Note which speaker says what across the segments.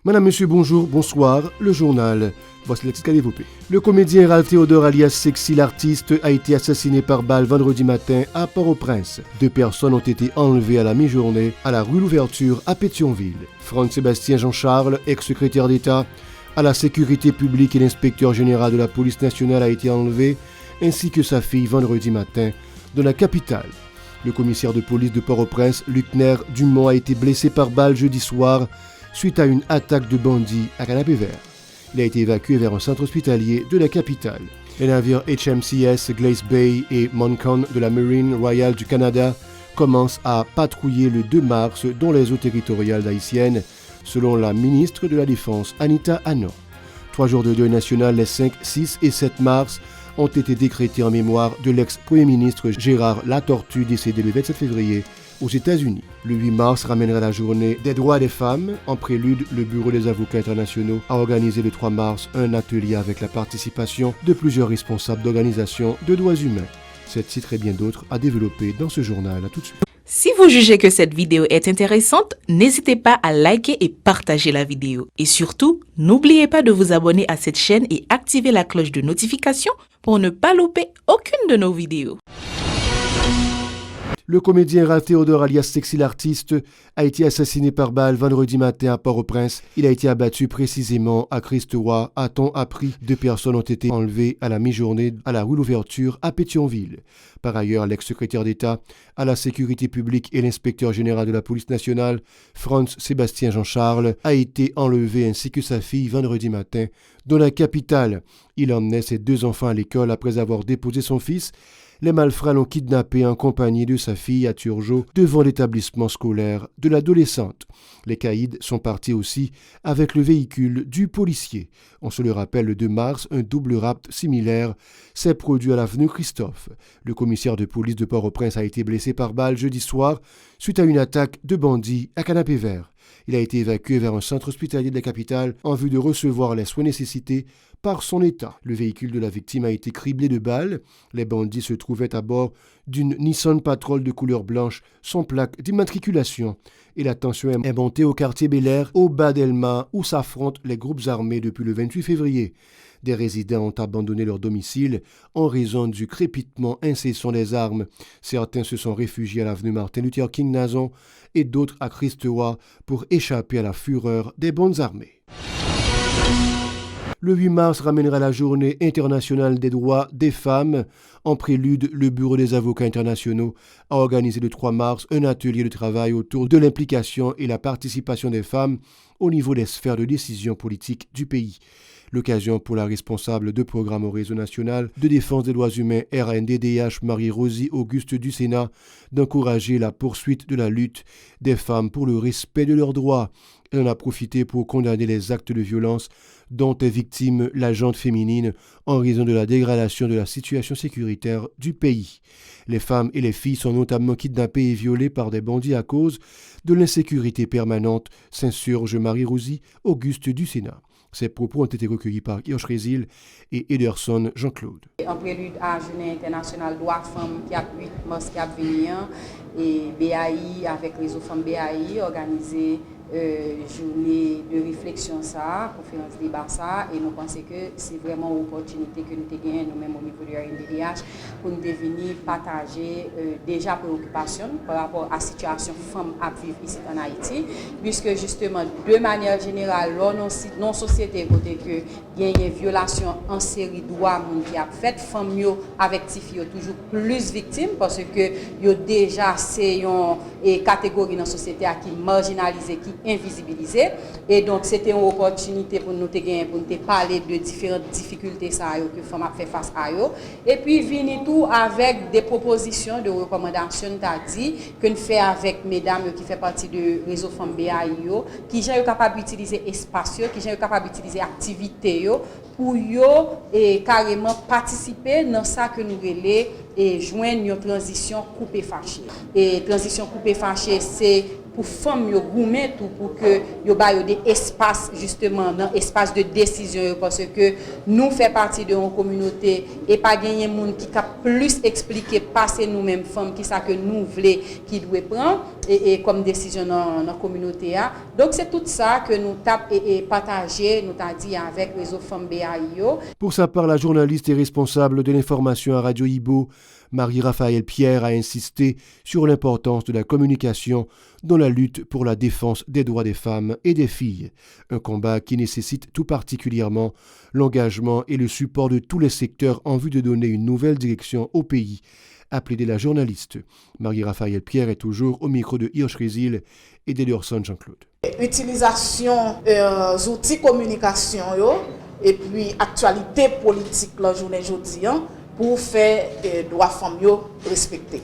Speaker 1: Madame, monsieur, bonjour, bonsoir, le journal. Voici la petite développée. Le comédien Ralph Théodore alias Sexy l'artiste a été assassiné par balle vendredi matin à Port-au-Prince. 2 personnes ont été enlevées à la mi-journée à la rue L'Ouverture à Pétionville. Franz-Sébastien Jean-Charles, ex-secrétaire d'État à la sécurité publique et l'inspecteur général de la police nationale a été enlevé, ainsi que sa fille vendredi matin dans la capitale. Le commissaire de police de Port-au-Prince, Luckner Dumont, a été blessé par balle jeudi soir suite à une attaque de bandits à Canapé-Vert. Il a été évacué vers un centre hospitalier de la capitale. Les navires HMCS Glace Bay et Moncton de la Marine Royale du Canada commencent à patrouiller le 2 mars dans les eaux territoriales haïtiennes, selon la ministre de la Défense, Anita Anand. 3 jours de deuil national les 5, 6 et 7 mars ont été décrétés en mémoire de l'ex-premier ministre Gérard Latortue, décédé le 27 février aux États-Unis. Le 8 mars ramènera la journée des droits des femmes. En prélude, le Bureau des avocats internationaux a organisé le 3 mars un atelier avec la participation de plusieurs responsables d'organisations de droits humains. Cette titre et bien d'autres à développer dans ce journal. À tout de suite.
Speaker 2: Si vous jugez que cette vidéo est intéressante, n'hésitez pas à liker et partager la vidéo. Et surtout, n'oubliez pas de vous abonner à cette chaîne et activer la cloche de notification pour ne pas louper aucune de nos vidéos.
Speaker 1: Le comédien Ralph Théodore alias Sexy l'artiste a été assassiné par balle vendredi matin à Port-au-Prince. Il a été abattu précisément à Christ-Roi, a-t-on appris. 2 personnes ont été enlevées à la mi-journée à la rue L'Ouverture à Pétionville. Par ailleurs, l'ex-secrétaire d'État à la sécurité publique et l'inspecteur général de la police nationale, Franz-Sébastien Jean-Charles, a été enlevé ainsi que sa fille vendredi matin dans la capitale. Il emmenait ses 2 enfants à l'école après avoir déposé son fils. Les malfrats l'ont kidnappé en compagnie de sa fille à Turgeau devant l'établissement scolaire de l'adolescente. Les caïds sont partis aussi avec le véhicule du policier. On se le rappelle, le 2 mars, un double rapt similaire s'est produit à l'avenue Christophe. Le commissaire de police de Port-au-Prince a été blessé par balle jeudi soir suite à une attaque de bandits à Canapé-Vert. Il a été évacué vers un centre hospitalier de la capitale en vue de recevoir les soins nécessités par son état. Le véhicule de la victime a été criblé de balles. Les bandits se trouvaient à bord d'une Nissan Patrol de couleur blanche sans plaque d'immatriculation. Et la tension est montée au quartier Bel-Air, au bas d'Elma, où s'affrontent les groupes armés depuis le 28 février. Des résidents ont abandonné leur domicile en raison du crépitement incessant des armes. Certains se sont réfugiés à l'avenue Martin Luther King Nazon et d'autres à Christ-Roi pour échapper à la fureur des bandes armées. Le 8 mars ramènera la journée internationale des droits des femmes. En prélude, le Bureau des avocats internationaux a organisé le 3 mars un atelier de travail autour de l'implication et la participation des femmes au niveau des sphères de décision politique du pays. L'occasion pour la responsable de programme au réseau national de défense des droits humains RNDDH Marie-Rosie Auguste du Sénat d'encourager la poursuite de la lutte des femmes pour le respect de leurs droits. Elle en a profité pour condamner les actes de violence dont est victime la gente féminine en raison de la dégradation de la situation sécuritaire du pays. Les femmes et les filles sont notamment kidnappées et violées par des bandits à cause de l'insécurité permanente, s'insurge Marie-Rosie Auguste du Sénat. Ces propos ont été recueillis par Hirsch Résil et Ederson Jean-Claude.
Speaker 3: En prélude à la Journée internationale droits femmes qui a 8 mars qui a venu et BAI avec Réseau Femmes BAI organisé journée de réflexion ça, conférence débat ça, et nous pensons que c'est vraiment une opportunité que nous avons nous-mêmes au niveau du RNDDH pour nous venir partager déjà préoccupations par rapport à la situation femmes à vivre ici en Haïti, puisque justement de manière générale, dans société côté que il y a une violation en série de droits qui a fait femmes avec filles toujours plus victimes parce que yo déjà c'est une catégorie dans la société qui marginalisée, qui invisibilisée, et donc c'était une opportunité pour nous parler de différentes difficultés que les femmes ont fait face à eux, et puis venir tout avec des propositions de recommandations que nous faisons avec mesdames qui font partie du réseau Femmes BAI qui sont capables d'utiliser espace, qui sont capables d'utiliser activités pour et carrément participer dans ça que nous relais et joindre une transition coupée fâchée. Et transition coupée fâchée, c'est pour femmes yo goumen tout pour que yo ba yo des espaces justement dans espace de décision parce que nous fait partie de une communauté et pas gagner monde qui cap plus expliquer passer nous-mêmes femmes qui ça que nous voulons qui doit prendre et comme décision dans la communauté. Donc c'est tout ça que nous avons partagé, nous avons dit avec les réseau Femmes BAI.
Speaker 1: Pour sa part, la journaliste et responsable de l'information à Radio Ibo, Marie-Raphaël Pierre, a insisté sur l'importance de la communication dans la lutte pour la défense des droits des femmes et des filles. Un combat qui nécessite tout particulièrement l'engagement et le support de tous les secteurs en vue de donner une nouvelle direction au pays, a plaidé la journaliste. Marie-Raphaël Pierre est toujours au micro de Hirsch Résil et d'Ederson Jean-Claude.
Speaker 4: Utilisation des outils de communication et puis actualité politique la journée aujourd'hui pour faire droits femmes respecter.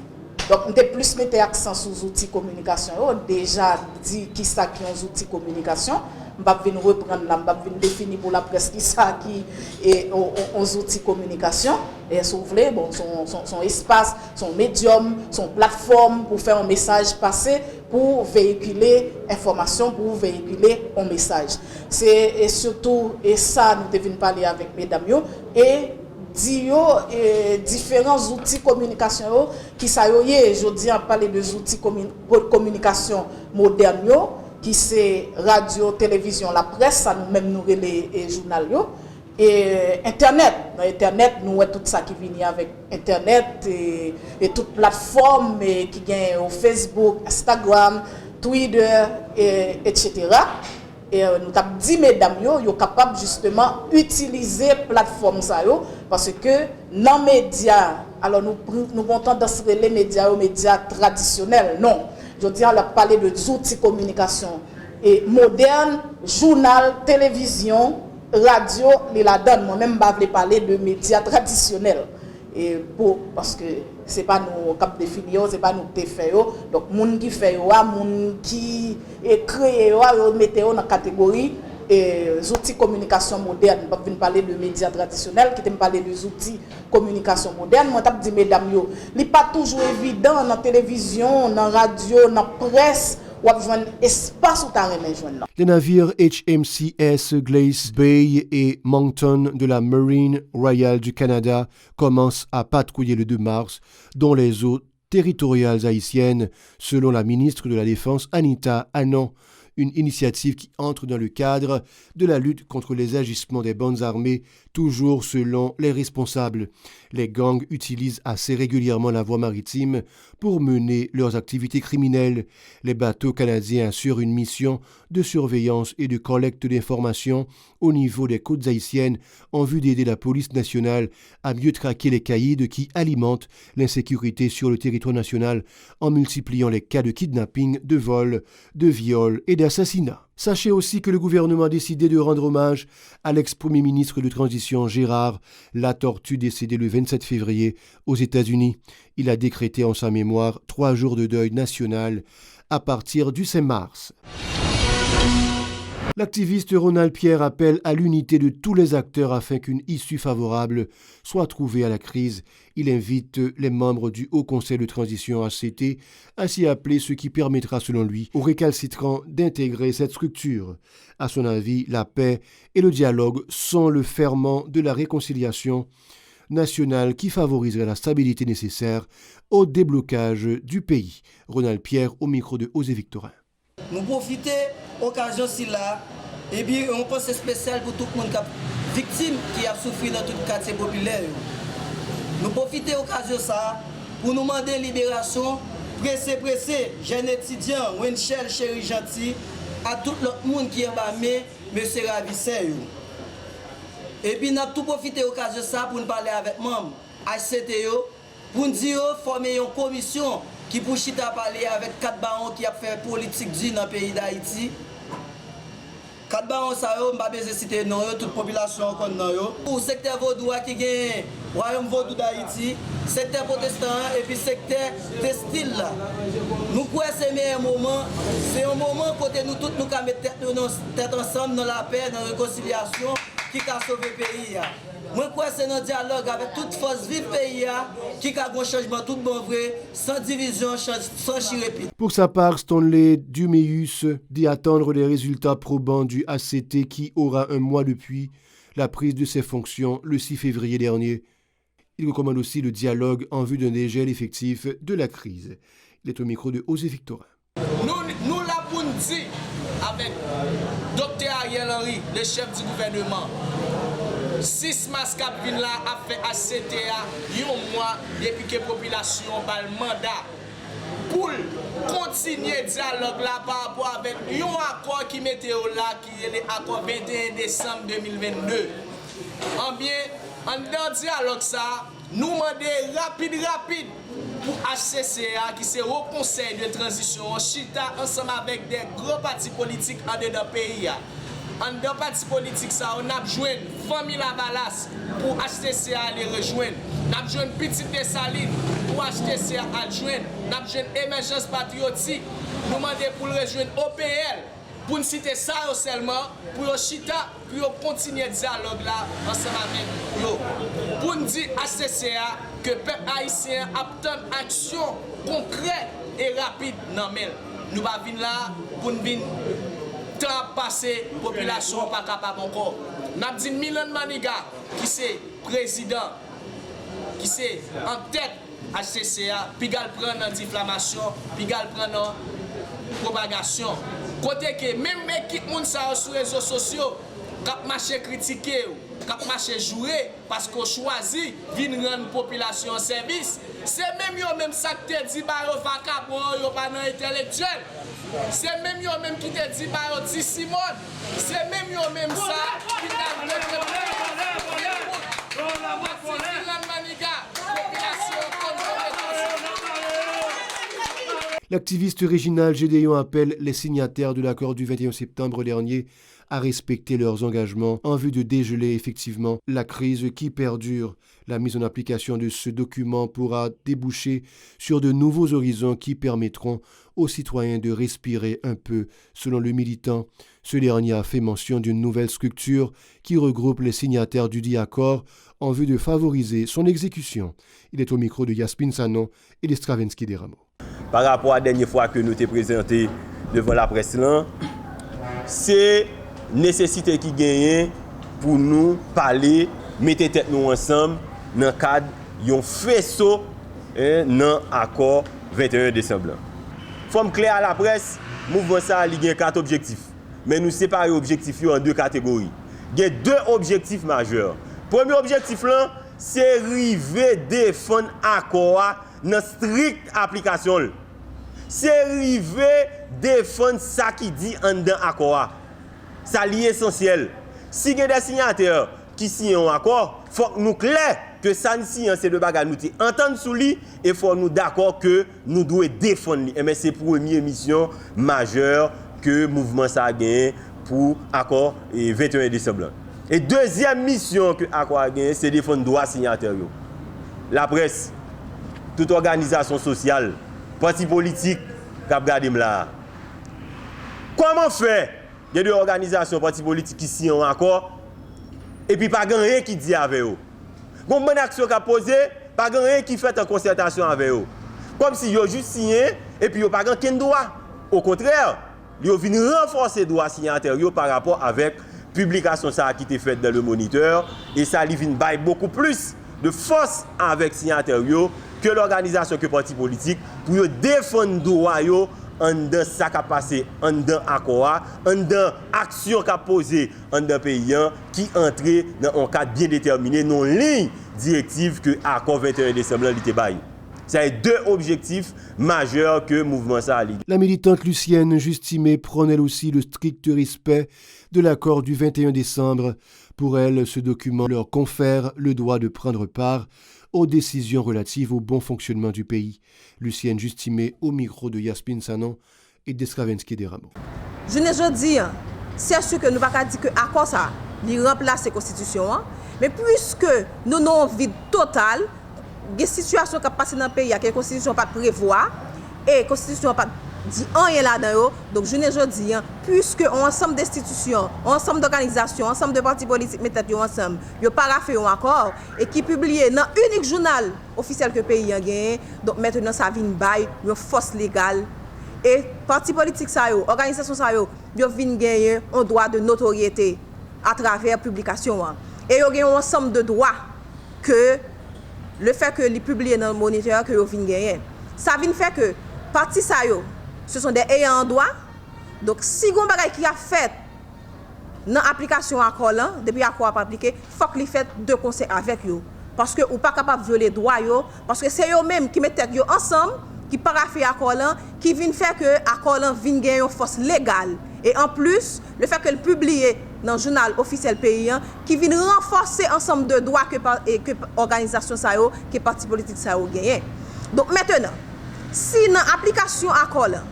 Speaker 4: Donc on a plus mis l'accent sur les outils de communication. Déjà dit qui ça qui ont outils de communication. Je vais venir reprendre là, je vais définir pour la presse qui ça qui est aux outils de communication. Et si vous voulez, bon, son espace, son médium, son plateforme pour faire un message passer, pour véhiculer information, pour véhiculer un message. C'est surtout et ça nous devons parler avec mesdames et différents outils de communication qui ça je dis en parler des outils de communication modernes qui c'est radio, télévision, la presse, ça nous-mêmes nous les journaux et internet. Dans internet, nous avons tout ça qui vient avec internet et toute plateforme qui gagne au Facebook, Instagram, Twitter, etc. Et nous avons dit, mesdames, vous êtes capables justement d'utiliser la plateforme ça, parce que dans les médias, alors nous avons tendance à les médias traditionnels. Non, je dis, on a parlé de outils de communication et modernes, journal, télévision, radio, les la donne. Moi-même, je vais parler de médias traditionnels. Et parce que ce n'est pas nous qui définissons, ce n'est pas nous qui faisons. Donc, les gens qui font, les gens qui créent, ils mettent dans la catégorie des outils de communication modernes. Je vais parler de médias traditionnels, qui parler des outils de communication modernes. Moi, je dis, mesdames, ce n'est pas toujours évident dans la télévision, dans la radio, dans la presse.
Speaker 1: Les navires HMCS Glace Bay et Moncton de la Marine Royale du Canada commencent à patrouiller le 2 mars dans les eaux territoriales haïtiennes, selon la ministre de la Défense Anita Anand. Une initiative qui entre dans le cadre de la lutte contre les agissements des bandes armées, toujours selon les responsables. Les gangs utilisent assez régulièrement la voie maritime pour mener leurs activités criminelles. Les bateaux canadiens assurent une mission de surveillance et de collecte d'informations au niveau des côtes haïtiennes en vue d'aider la police nationale à mieux traquer les caïds qui alimentent l'insécurité sur le territoire national en multipliant les cas de kidnapping, de vol, de viol et d'assassinat. Sachez aussi que le gouvernement a décidé de rendre hommage à l'ex-premier ministre de transition Gérard Latortue, décédé le 27 février aux États-Unis. Il a décrété en sa mémoire 3 jours de deuil national à partir du 5 mars. L'activiste Ronald Pierre appelle à l'unité de tous les acteurs afin qu'une issue favorable soit trouvée à la crise. Il invite les membres du Haut Conseil de transition HCT à s'y appeler, ce qui permettra, selon lui, aux récalcitrants d'intégrer cette structure. À son avis, la paix et le dialogue sont le ferment de la réconciliation nationale qui favoriserait la stabilité nécessaire au déblocage du pays. Ronald Pierre au micro de Osée Victorin.
Speaker 5: Nous profitons de l'occasion là et bien on pense spécial pour tout le monde victime qui a souffert dans tout le quartier populaire. Nous profitons de l'occasion ça pour nous demander libération pressé, jeunes étudiants, Winchell, Chéri Gentil, à tout le monde qui est embarqué, M. Ravisseur. Et puis nous avons tout profité de l'occasion ça pour nous parler avec membres HCTO pour nous dire former une commission qui pour chita parler avec 4 barons qui a fait politique du dans le pays d'Haïti. 4 barons ça yo, m'pa besoin citer non yo, toute population connaît non yo. Pour secteur vaudois qui gagne royaume vaudou d'Haïti, secteur protestant et puis secteur textile là. Nous croyons c'est meilleur moment, c'est un moment côté nous tous nous ca mettre tête ensemble dans la paix, dans la réconciliation qui a sauvé le pays. Moi, je crois que c'est un dialogue avec toute force vive pays qui a un changement tout bon vrai, sans division, sans chirépit.
Speaker 1: Pour sa part, Stanley Duméus dit attendre les résultats probants du ACT qui aura un mois depuis la prise de ses fonctions le 6 février dernier. Il recommande aussi le dialogue en vue d'un dégel effectif de la crise. Il est au micro de Osée Victorin.
Speaker 6: Nous la pour nous dire avec Dr. Ariel Henry, le chef du gouvernement, 6 mars qui vient là a fait ACTA un mois depuis que la population a le mandat pour continuer le dialogue là par rapport avec un accord qui mettait là qui est l'accord 21 décembre 2022. En bien, en dans dialogue ça, nous demandons rapide pour HCCA qui c'est au conseil de transition chita ensemble avec des gros partis politiques en dedans pays. En dedans partis politiques ça on a joint famille Lavalas pour HCCA les rejoindre. N'a joint Petite Dessalines pour HCCA à joindre. N'a joint Émergence Patriotique nous demander pour rejoindre OPL. Pour nous citer ça seulement, pour chita, pour continuer le dialogue là ensemble avec nous. Pour nous dire à HCCA que le peuple haïtien attend action concrète et rapide dans mel. Nous va venir là pour nous venir temps passé, population pas capable encore. Nous avons dit Milan Maniga qui c'est président, qui c'est en tête HCCA, puis il prend dans diffamation, puis il prend dans propagation. Côté que même équipe moun sa sur les réseaux sociaux, cap marché critiquer, cap marché jouer parce qu'on choisit vinn rendre population service. C'est même yo même ça qui te dit ba yo vacabon, yo pas non intellectuel. C'est même yo même qui te dit ba yo dit Simone. C'est même yo même ça qui t'a
Speaker 1: L'activiste Réginald Gédéon appelle les signataires de l'accord du 21 septembre dernier à respecter leurs engagements en vue de dégeler effectivement la crise qui perdure. La mise en application de ce document pourra déboucher sur de nouveaux horizons qui permettront aux citoyens de respirer un peu. Selon le militant, ce dernier a fait mention d'une nouvelle structure qui regroupe les signataires du dit accord en vue de favoriser son exécution. Il est au micro de Yaspin Sanon et de Stravinsky Deramo.
Speaker 7: Par rapport à la dernière fois que nous t'ai présenté devant la presse là, c'est nécessité qui gagne pour nous parler, mettre tête nous ensemble dans le cadre d'un faisceau dans l'accord 21 décembre. Forme claire à la presse, mouvement ça a 4 objectifs. Mais nous séparons les objectifs en 2 catégories. Il y a 2 objectifs majeurs. Premier objectif là, c'est arriver défendre l'accord dans stricte application. C'est arriver défendre ça qui dit en dedans accord. Ça est essentiel. Si il y a des signataires qui signent un accord, il faut que nous clair que ça ne signe c'est de bagages nous entendre sous lui et il faut nous d'accord que nous devons défendre lui. Mais c'est la première mission majeure que le mouvement ça a gagné pour l'accord 21 décembre. Et deuxième mission que l'accord a gagné, c'est défendre les droits signataires. La presse, toute organisation sociale, parti politique, qui a regardé là. Comment faire? Il y a des organisations, partis politiques qui signent un accord et puis pas rien qui dit avec eux. Une bonne action qui a posé, pas rien qui fait en concertation avec eux. Comme si ils ont juste signé et puis ils n'ont pas aucun droit. Au contraire, ils viennent renforcer les droits signataires par rapport avec la publication ça qui était faite dans le Moniteur et ça vient bailler beaucoup plus de force avec les signataires que l'organisation, que le parti politique pour défendre les droits en dedans ça qui a passé, en dedans accord, en dedans action qui a posé en dedans pays qui entre dans un cadre bien déterminé, non ligne directive que l'accord 21 décembre l'était bail. C'est 2 objectifs majeurs que le mouvement ça a.
Speaker 1: La militante Lucienne Justimé prône elle aussi le strict respect de l'accord du 21 décembre. Pour elle, ce document leur confère le droit de prendre part aux décisions relatives au bon fonctionnement du pays. Lucienne Justimé au micro de Yaspin Sanon et de Stravinsky Deramo.
Speaker 8: Je ne dis pas, c'est sûr que nous ne pouvons pas dire que l'accord ça, il remplace la Constitution. Mais puisque nous avons un vide total, des situations qui passent dans le pays, que la Constitution pas prévoit et la Constitution n'a pas dit rien là-dedans. Donc je ne dis pas, puisque ensemble d'institutions, ensemble d'organisations, ensemble de partis politiques mettent ensemble, ils n'ont pas fait un accord et qui publié dans l'unique journal officiel que le pays a gagné. Donc maintenant ça vient bail une force légale et partis politiques ça yo, organisations ça yo, ils viennent gagner un droit de notoriété à travers la publication et ils ont un ensemble de droits que le fait que les publiés dans le Moniteur que ils viennent gagner. Ça vient faire que parti ça yo ce sont des ayants droit. Donc, si vous avez qui a fait dans l'application accord là, depuis l'accord pas appliqué, il faut qu'il fait deux conseils avec eux. Parce que vous pas capable de violer les droits, parce que c'est eux-mêmes qui mettent eux ensemble, qui paraffent l'accord là, qui viennent faire que l'accord là vienne gagner une force légale. Et en plus, le fait que le publie dans le journal officiel pays, qui vient renforcer ensemble de droits que l'organisation que le parti politique ça gagné. Donc maintenant, si dans l'application accord là,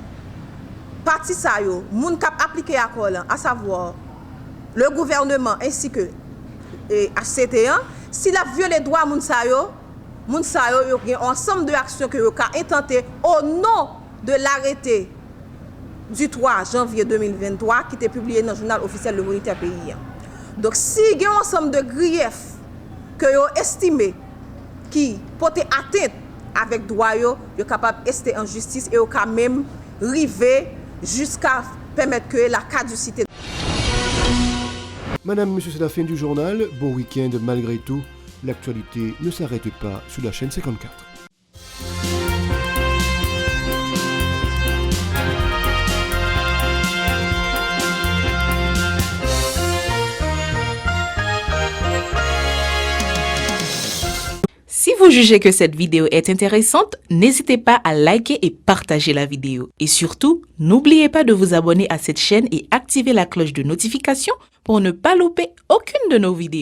Speaker 8: parti ça yo, moun k'ap appliquer accord là, à savoir le gouvernement ainsi que HCT1, si la viole les droits moun sa yo gen ensemble de actions que yo ka intenté au nom de l'arrêté du 3 janvier 2023 qui était publié dans le journal officiel Le Moniteur Pays. Donc si il y a un ensemble de griefs que yo estimé qui portent atteinte avec droit yo capable rester en justice et yo quand même river jusqu'à permettre que la caducité.
Speaker 1: Madame, monsieur, c'est la fin du journal. Bon week-end malgré tout. L'actualité ne s'arrête pas sur la chaîne 54.
Speaker 2: Si vous jugez que cette vidéo est intéressante, n'hésitez pas à liker et partager la vidéo. Et surtout, n'oubliez pas de vous abonner à cette chaîne et activer la cloche de notification pour ne pas louper aucune de nos vidéos.